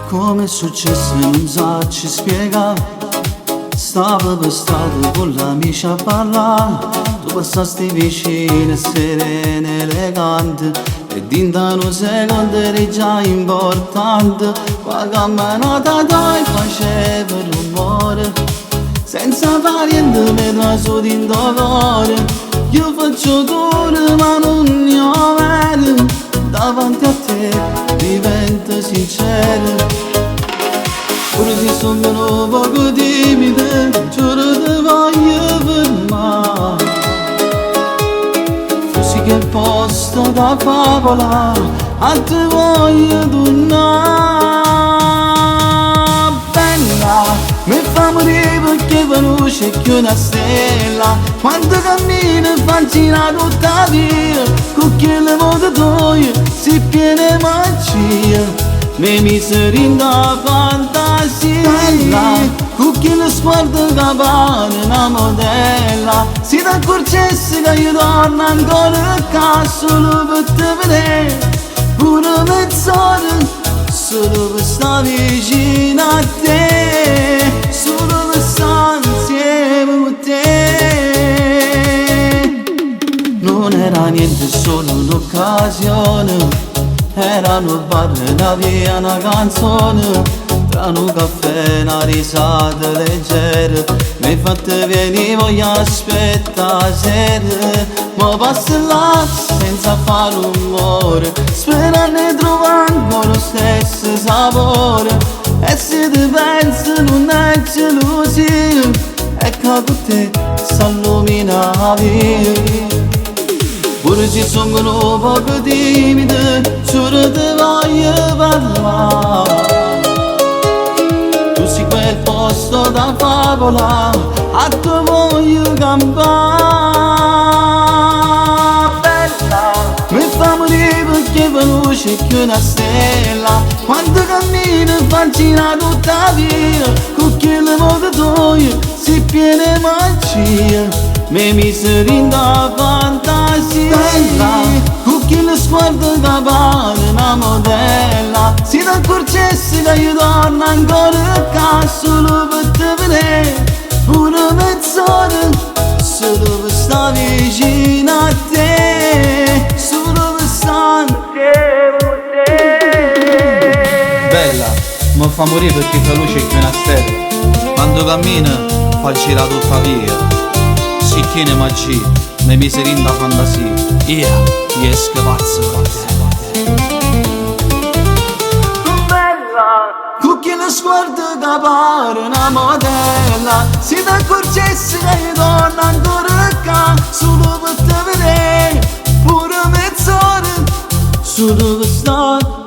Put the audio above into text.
Come è successo non so ci spiega. Stavo per strada con l'amici a parlare. Tu passasti vicino, serena, elegante, e dinta un secondo eri già importante. Qua camminata dai faceva rumore, senza parente vedo su dinto cuore. Io faccio duro ma non ne ho vero, davanti a te divento sincero. Pure se sono un poco timida, giuro ti voglio fermare. Fossi che posto da favola, a te voglio tornare. Bella, mi fa morire perché conosce che una stella. Quando cammino fa girare tutta la via, con quelle moto tue si piene magia. Mi miseri in da fantasia, con chi lo sguardo che pare una modella. Si ti accorgesse che io torno ancora a casa solo per te vedere, pure mezz'ora, solo per stare vicino a te, solo per stare insieme con te. Non era niente, solo un'occasione. Era un bar, una via, una canzone, tra un caffè e una risata leggera. Mi fatte venire voglia aspettare sera, ma passa là senza fare rumore, sperando di trovare ancora lo stesso sapore. E se ti pensi non è gelosia, ecco con te s'illumina la via. Pure se sono un poco timida, giuro ti voglio parlare. Tu sei quel posto da favola, a te voglio campare. Bella, mi fa morire perché conosce che una stella. Quando cammino fa girare tutta la via, con quelle moto tue si piene magia. Mi miseri in da fantasia, con chi lo sguardo che pare una modella. Si ti accorgesse che io torno ancora a casa solo per te vedere, pure mezz'ora, solo per stare vicino a te, solo per stare con te. Bella, mi fa morire perché fa luce che una stella. Quando cammina fa girare tutta la via, si tiene magia, mi miseri in da fantasia. Io esco pazzo. Bella, con chi lo sguardo che pare una modella. Si ti accorgesse che io torno ancora a casa solo per te vedere, pure mezz'ora, solo per stare